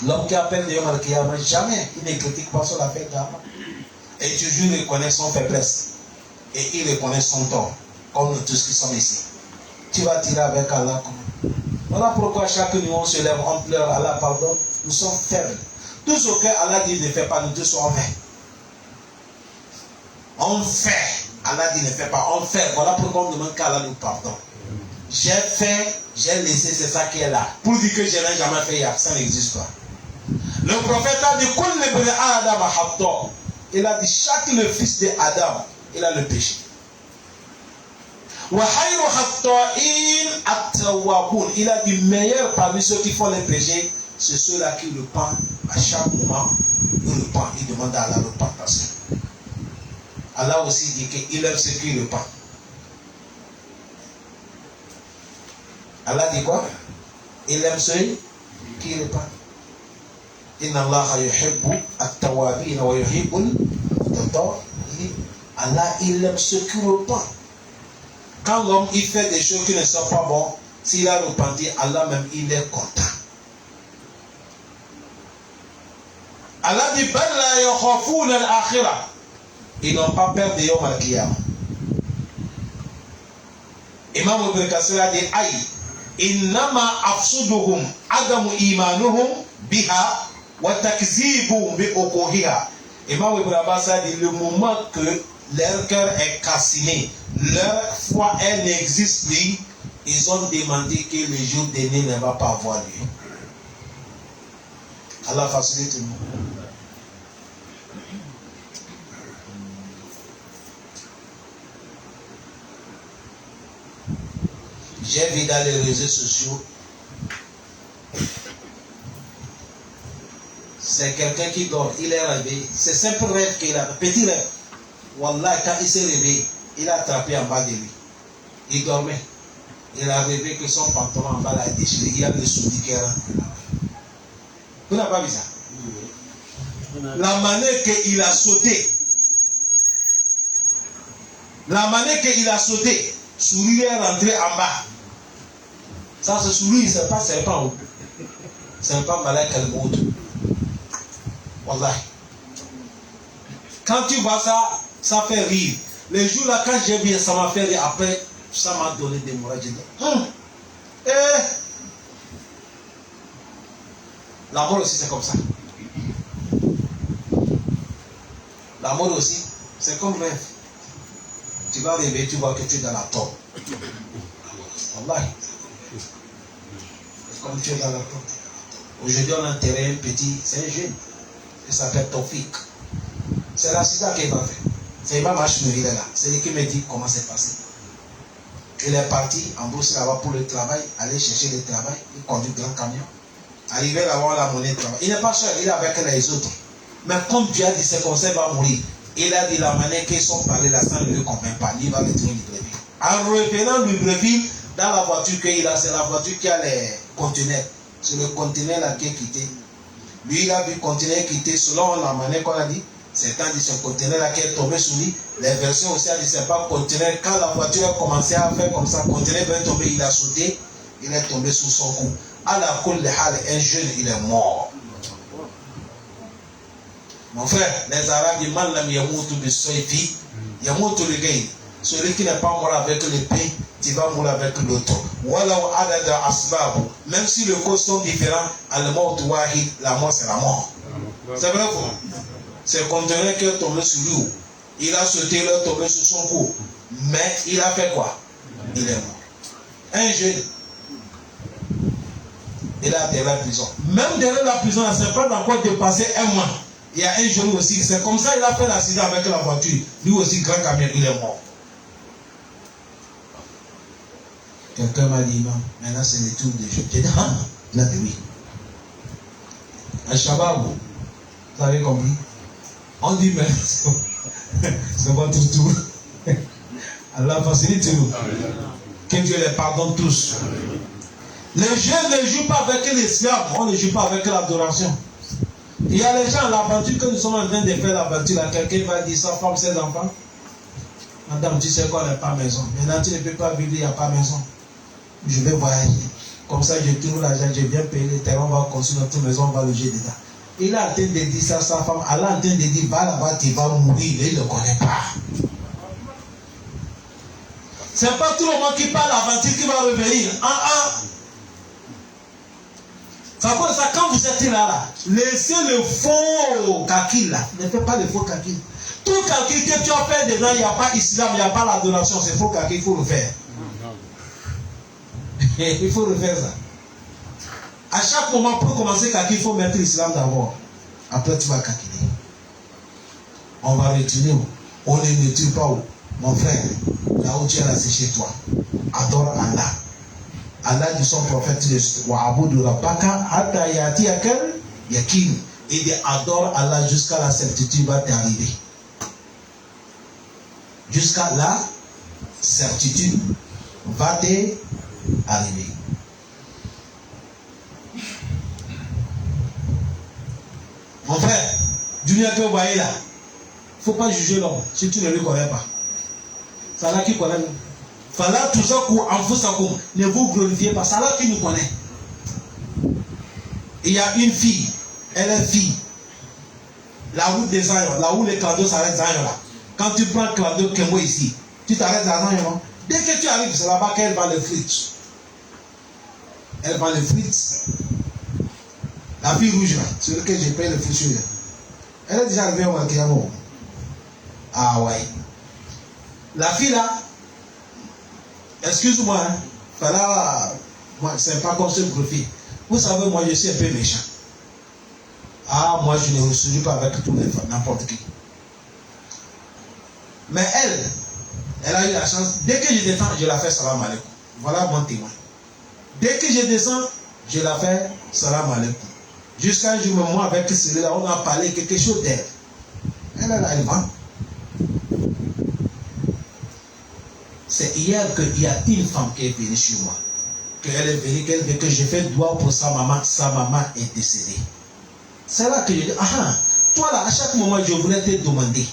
L'homme qui a peur de Yom al-Qiyam, jamais, il ne critique pas sur la fête d'Allah. Et toujours il reconnaît son faiblesse. Et il reconnaît son tort. Comme nous tous qui sommes ici. Tu vas tirer avec Allah comment? Voilà pourquoi chaque nuit on se lève, on pleure, Allah pardonne. Nous sommes faibles. Tout ce que Allah dit ne fait pas, nous tous on fait. On fait. Allah dit ne fait pas, on fait. Voilà pourquoi on demande qu'Allah nous pardonne. J'ai fait, j'ai laissé, c'est ça qui est là. Pour dire que je n'ai jamais fait, ça n'existe pas. Le prophète a dit il a dit chaque le fils de Adam, il a le péché. Il a dit meilleur parmi ceux qui font les péchés, c'est ceux-là qui le repentent à chaque moment. Ils repentent, ils demandent à Allah la repentance. Allah aussi dit qu'il aime ceux qui repentent. Allah dit quoi? Il aime ceux qui repentent. Inna Allah yuhibbu at-tawwabin wa yuhibbu al-mutatahhirin. Allah il aime ceux qui repentent. Quand l'homme il fait des choses qui ne sont pas bonnes, s'il a repenti, Allah même il est content. Allah dit bal la yakhafuna al-akhirah. Ils n'ont pas peur de Yawm al-Qiyamah. Imam Ibn Kathir a dit aïe innama afsuduhum adamu imanuhum biha wa takzibuhum bi uquhiha. Imam Ibn Abbas a dit le moment que leur cœur est calciné, leur foi elle n'existe plus, ils ont demandé que le jour dernier ne va pas avoir lieu. Allah facilite nous. J'ai vu dans les réseaux sociaux, c'est quelqu'un qui dort, il est réveillé, c'est simple rêve qu'il a, petit rêve. Wallah, quand il s'est réveillé, il a attrapé en bas de lui. Il dormait. Il a rêvé que son pantalon en bas l'a déchiré, il a le soulier qui est rentré là. Vous n'avez pas vu ça? La manière qu'il a sauté, souris est rentré en bas. Ça, c'est souris, c'est pas serpent. C'est pas malin qu'elle monte. Wallah. Quand tu vois ça, ça fait rire. Les jours là, quand j'ai vu ça m'a fait rire. Après, ça m'a donné des morales. J'ai dit, la mort aussi, c'est comme ça. La mort aussi, c'est comme rêve. Tu vas rêver, tu vois que tu es dans la tombe. Wallah. Comme tu es dans la tombe. Aujourd'hui, on a enterré un petit, c'est un jeune. Il s'appelle Tofik. C'est l'assistant qui va faire. C'est Imam Hashmi, il est là. C'est lui qui me dit comment c'est passé. Il est parti en Bruxelles là-bas pour le travail, aller chercher le travail. Il conduit grand camion. Arrivé là-bas, on a monnaie de travail. Il n'est pas seul, il est avec les autres. Mais comme Dieu a dit, c'est comme ça, il va mourir. Il a dit la manière qu'ils sont parlés là, ça ne lui convient pas. Il va retourner Libreville. En revenant Libreville, dans la voiture qu'il a, c'est la voiture qui a les conteneurs. C'est le conteneur là qui est quitté. Lui, il a vu le conteneur quitter selon la manière qu'on a dit. C'est quand ce conteneur là qui est tombé sur lui. Les versions aussi a dit c'est pas conteneur. Quand la voiture a commencé à faire comme ça, le conteneur va tomber, il a sauté, il est tombé sous son cou. À la cour de Hal, un jeune, il est mort. Mon frère, les Arabes disent Malam Yamoutou Bissoifi, Yamoutou le gars. Celui qui n'est pas mort avec le pain, tu vas mourir avec l'autre. Même si les causes sont différents, la mort c'est la mort. C'est vrai ou pas? C'est le conteneur qui est tombé sur lui. Il a sauté, il est tombé sur son cou. Mais il a fait quoi? Il est mort. Un jeune, il a derrière la prison. Même derrière la prison, il ne s'est pas encore dépassé un mois. Il y a un jeune aussi, c'est comme ça il a fait l'accident avec la voiture. Lui aussi, grand camion, il est mort. Quelqu'un m'a dit, non, maintenant c'est le tour des jeux. J'ai dit, ah, il a dit oui. Un Shabab, vous avez compris? On dit, mais c'est votre tour. Allah facilite nous. Que Dieu les pardonne tous. Les jeunes ne jouent pas avec l'islam, on ne joue pas avec l'adoration. Il y a les gens, l'aventure que nous sommes en train de faire, l'aventure, là, quelqu'un va dire sa femme, ses enfants. Madame, tu sais qu'on n'a pas maison. Maintenant, tu ne peux pas vivre, il n'y a pas maison. Je vais voyager. Comme ça, je tourne l'argent, je viens payer les terrains, on va construire notre maison, on va loger dedans. Il a en train de dire ça à sa femme. Allah est en train de dire, va là-bas, tu vas mourir. Il ne le connaît pas. Ce n'est pas tout le monde qui parle l'aventure qui va revenir. Ça fait ça, quand vous êtes là, laissez le faux calcul là. Ne faites pas le faux calcul. Tout calcul que tu as fait dedans, il n'y a pas islam, il n'y a pas l'adoration. C'est faux calcul, il faut le faire. Il faut refaire ça. À chaque moment, pour commencer il faut mettre l'islam d'abord. Après, tu vas calculer. On va retourner où? On ne tue pas où? Mon frère, là où tu es là, c'est chez toi. Adore Allah. Allah dit son prophète, il dit adore Allah jusqu'à la certitude va t'arriver. Jusqu'à la certitude va t'arriver. Mon frère, Junior que vous voyez là, il ne faut pas juger l'homme si tu ne le connais pas. C'est là qui connaît. Fala tout ça en vous ça ne vous glorifiez pas. C'est là qui nous connaît. Il y a une fille, elle est fille. La route des Zion, là où les clandos s'arrêtent Zion là. Quand tu prends le clando Kembo ici, tu t'arrêtes à Zion. Dès que tu arrives, c'est là-bas qu'elle vend les frites. Elle vend les frites. La fille rouge là, sur laquelle j'ai payé le frites. Elle est déjà arrivée au Makiyamo. Ah ouais. La fille là, excuse-moi, hein, voilà, moi, c'est pas comme ce profil. Vous savez, moi, je suis un peu méchant. Ah, moi, je ne suis pas avec tous les femmes, n'importe qui. Mais elle a eu la chance. Dès que je descends, je la fais salam alaikum. Voilà mon témoin. Dès que je descends, je la fais salam alaikum. Jusqu'à un jour, moi, avec celui-là, on a parlé quelque chose d'elle. Elle est là, elle vend. C'est hier qu'il y a une femme qui est venue chez moi. Qu'elle est venue, qu'elle veut que je fasse doigt pour sa maman est décédée. C'est là que je dis, ah, toi là, à chaque moment, je voulais te demander,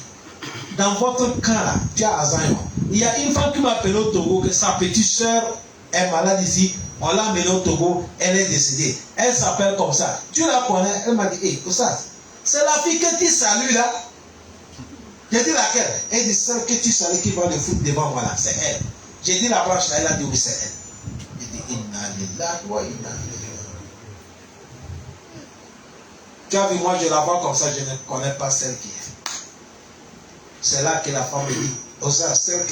dans votre camp là, tu as Zion, il y a une femme qui m'a appelé au Togo, que sa petite soeur est malade ici, on l'a amenée au Togo, elle est décédée. Elle s'appelle comme ça. Tu la connais? Elle m'a dit, hé, ça, c'est la fille que tu salues là. J'ai dit laquelle? Elle dit celle que tu salues qui va le foutre devant moi là, c'est elle. J'ai dit la branche là, elle a dit oui, c'est elle. J'ai dit, inna lillahi wa inna ilayhi. Tu as vu, moi je la vois comme ça, je ne connais pas celle qui est. C'est là que la femme me dit,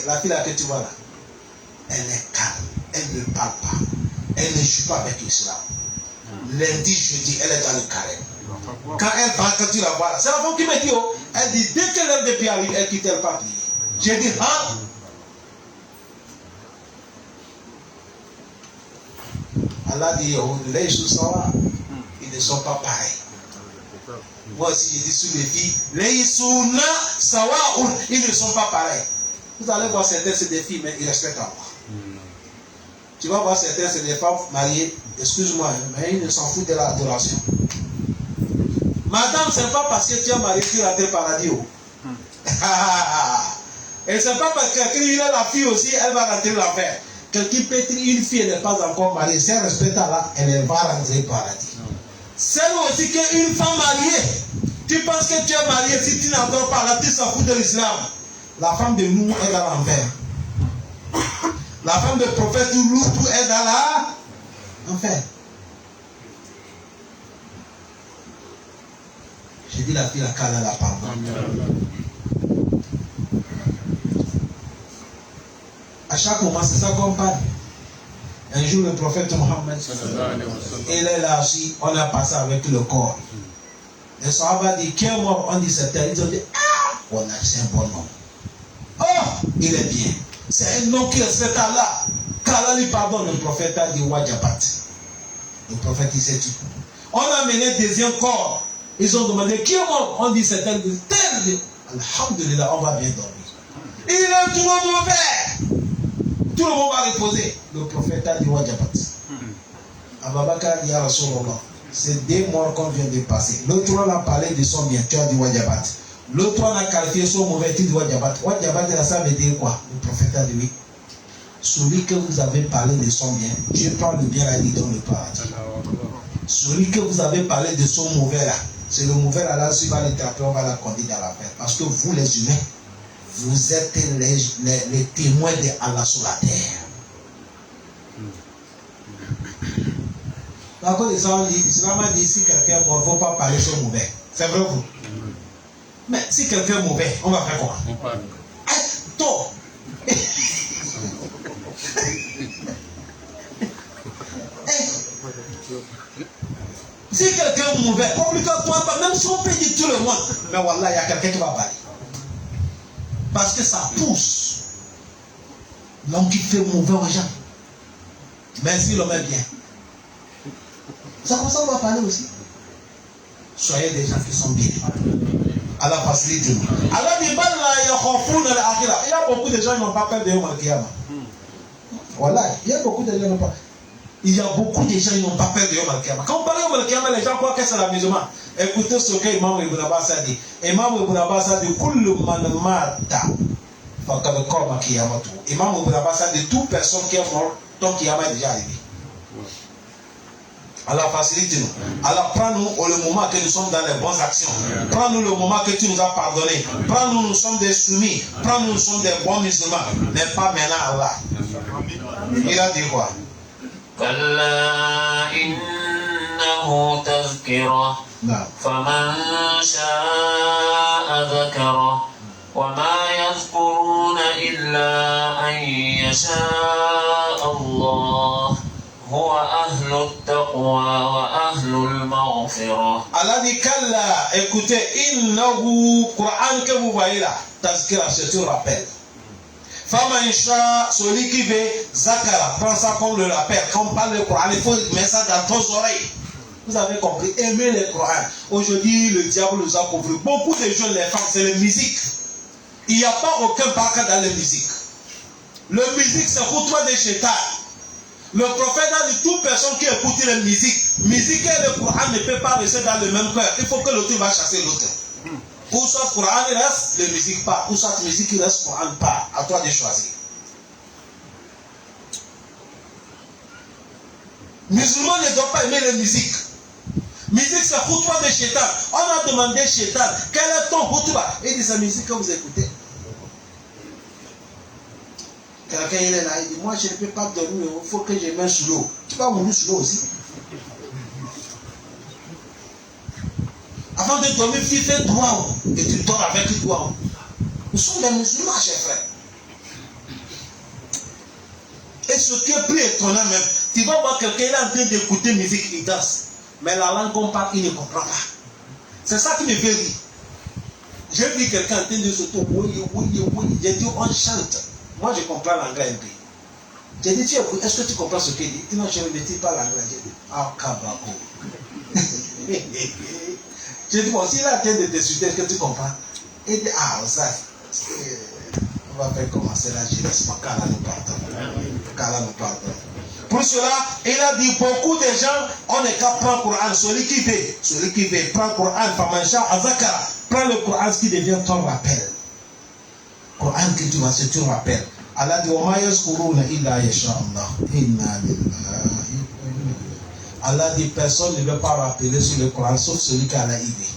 la fille là que tu vois là, elle est calme, elle ne parle pas, elle ne joue pas avec l'islam. Lundi, jeudi, elle est dans le carême. Quand elle va, quand tu la vois là, c'est la femme qui me dit, oh, elle dit, dès que l'heure de prière arrive, elle quitte, elle part prier. J'ai dit, ah! Allah dit, oh, les choses ils ne sont pas pareils. Moi aussi, j'ai dit sur les filles, les Issouna, Sawaoun, ils ne sont pas pareils. Vous allez voir certains, c'est des filles, mais ils respectent encore. Tu vas voir certains, c'est des femmes mariées, excuse-moi, mais ils ne s'en foutent de la adoration. Madame, c'est pas parce que tu es marié que tu rentres au paradis. Et c'est pas parce que quelqu'un a la fille aussi, elle va rentrer l'enfer. Quelqu'un peut être une fille, elle n'est pas encore mariée. Si elle respecte Allah, elle va rentrer au paradis. C'est aussi qu'une femme mariée, tu penses que tu es marié, si tu n'adores pas Allah, tu s'en fous de l'islam. La femme de nous est dans l'enfer. La femme de prophète Loutou est dans l'enfer. J'ai dit la fille la cale à la pardon. À chaque moment, c'est ça qu'on parle. Un jour, le prophète Mohammed, il est là aussi, on a passé avec le corps. Les Sahaba dit, qui est mort? On dit c'est tel. Ils ont dit, ah, c'est un bon nom. Oh, il est bien. C'est un nom qui respecte Allah. Qu'Allah lui pardonne. Le prophète a dit, Wajabat. Le prophète, il sait tout. On a mené deuxième corps. Ils ont demandé, qui est mort? On dit c'est tel. Alhamdulillah, on va bien dormir. Il est tout mauvais. Tout le monde va reposer. Le prophète a dit Wajabat. Ababakar dit Rasulallah. C'est des morts qu'on vient de passer. L'autre on a parlé de son bien, tu as dit Wajabat. L'autre on a qualifié son mauvais, tu dis Wajabat. Wajabat, ça veut dire quoi? Le prophète a dit oui. Celui que vous avez parlé de son bien, Dieu prend le bien là, il donne le paradis. Celui que vous avez parlé de son mauvais là, c'est le mauvais là, là, celui va l'attraper, on va la conduire dans la paix. Parce que vous les humains, vous êtes les témoins de Allah sur la terre. À cause de ça, on dit, l'islam a dit, si quelqu'un est mort, il ne faut pas parler sur mauvais. C'est vrai vous? Mais si quelqu'un est mauvais, on va faire quoi? On parle. Toi! Si quelqu'un est mauvais, obligatoirement, même si on peut dire tout le monde, mais voilà, il y a quelqu'un qui va parler. Parce que ça pousse l'homme qui fait mauvais aux gens. Mais si l'homme est bien, ça comme ça on va parler aussi. Soyez des gens qui sont bien. Allah facilite nous. Allah dit il y a beaucoup de gens qui n'ont pas peur de Yom Al-Qiyamah. Voilà, il y a beaucoup de gens qui n'ont pas. Il y a beaucoup de gens qui n'ont pas peur de Yom Al-Qiyamah. Quand on parle de Yom Al-Qiyamah, les gens croient que c'est l'amusement. Écoutez ce que Imam Ibn Abbas a dit. Imam Ibn Abbas a dit Kullu man mata faqad qama qiyamatu. Imam Ibn Abbas a dit toute personne qui est morte, ton qiyamah est déjà arrivé. Alors facilite-nous. Alors prends-nous le moment que nous sommes dans les bonnes actions. Prends-nous le moment que tu nous as pardonné. Prends-nous, nous sommes des soumis. Prends-nous, nous sommes des bons musulmans. Mais pas maintenant Allah. Il a dit quoi? كلا إنه تذكرة فمن شاء ذكره وما يذكرون إلا أن يشاء الله هو أهل التقوى وأهل المغفرة. Allah dit Kalla, écoutez, innahu Quran que vous voyez là, tazkira, c'est un rappel. Famancha, celui qui veut Zakara, prends ça comme le rappel. Quand on parle du Coran, il faut mettre ça dans tes oreilles. Vous avez compris, aimez le Coran. Aujourd'hui, le diable nous a compris. Beaucoup de jeunes, les femmes, c'est la musique. Il n'y a pas aucun baraka dans la musique. La musique, c'est pour toi des chétans. Le prophète a dit, toute personne qui écoute la musique et le Coran ne peut pas rester dans le même cœur. Il faut que l'autre va chasser l'autre. Ou soit Coran il reste, la musique pas. Ou soit musique il reste, Coran pas. À toi de choisir. Musulman ne doit pas aimer la musique. Musique c'est pour toi de Shaitan. On a demandé Shaitan, quel est ton khutba? Il dit, c'est la musique que vous écoutez. Quelqu'un il est là, il dit, moi je ne peux pas dormir, il faut que je mette sous l'eau. Tu vas mourir sous l'eau aussi. Avant de dormir, tu fais droit et tu dors avec toi. Nous sommes des musulmans, chers frères. Et ce qui est plus étonnant même, tu vas voir quelqu'un, il est en train d'écouter musique, il danse. Mais la langue qu'on parle, il ne comprend pas. C'est ça qui me fait rire. J'ai vu quelqu'un en train de se tourner, oui. J'ai dit, on chante. Moi, je comprends l'anglais un peu. J'ai dit, est-ce que tu comprends ce qu'il dit? Il dit, non, je ne maîtrise pas l'anglais. J'ai dit, ah, kabako. J'ai dit, bon, s'il est en train de t'insulter, est-ce que tu comprends? Il dit, ah, ça, on va faire commencer la jeunesse. Qu'Allah nous pardonne. Pour cela, il a dit, beaucoup de gens, on n'est qu'à prendre le Coran. Celui qui veut, prends le Coran, Famancha, Azakara, prends le Coran, ce qui devient ton rappel. Coran que tu vas, c'est un rappel. Allah dit, Wa ma yazkuruna illa yasha Allah. Inna lillahi. Allah dit, personne ne veut pas rappeler sur le Coran, sauf celui qui a la idée.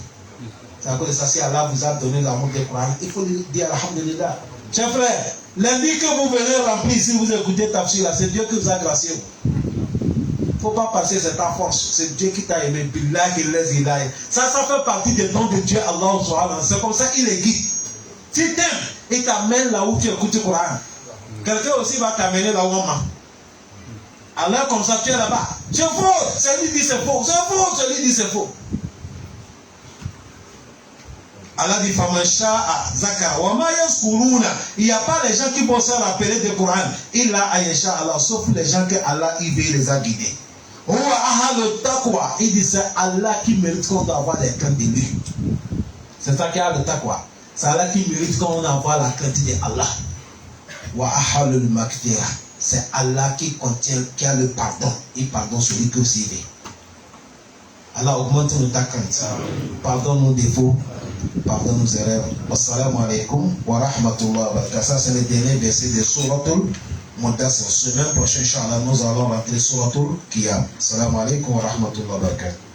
C'est à cause de ça, si Allah vous a donné l'amour du Coran, il faut dire Alhamdulillah. Chers frères, lundi que vous venez remplir, si vous écoutez Tafsir, c'est Dieu qui vous a gracié. Il ne faut pas passer c'est ta force. C'est Dieu qui t'a aimé. Ça fait partie des dons de Dieu, Allah. C'est comme ça qu'il est guide. Si t'aimes, il t'amène là où tu écoutes le Coran. Quelqu'un aussi va t'amener là où on ment. Alors comme ça, tu es là-bas. C'est faux. Celui dit c'est faux. C'est faux. Celui dit c'est faux. Allah dit Famancha Zaka. Il n'y a pas les gens qui vont se rappeler du Coran. Il a Aïcha Allah. Sauf les gens que Allah les a guidés. Il dit c'est Allah qui mérite qu'on doit avoir les craintes de lui. C'est ça qui a le taqwa. C'est Allah qui mérite qu'on avoir la crainte de Allah. C'est Allah qui contient, qui a le pardon. Il pardonne celui qui aussi veut. Allah augmente nos crainte. Pardonne nos défauts. Pardonne nos erreurs. Wassalamu alaikum wa rahmatullahi wa barakatuh. Ça, c'est le dernier verset de Suratul Mudassir. Semaine prochaine, Inch'Allah, nous allons rentrer Suratul Qiyam. Assalamu alaikum wa rahmatullahi wa barakatuh.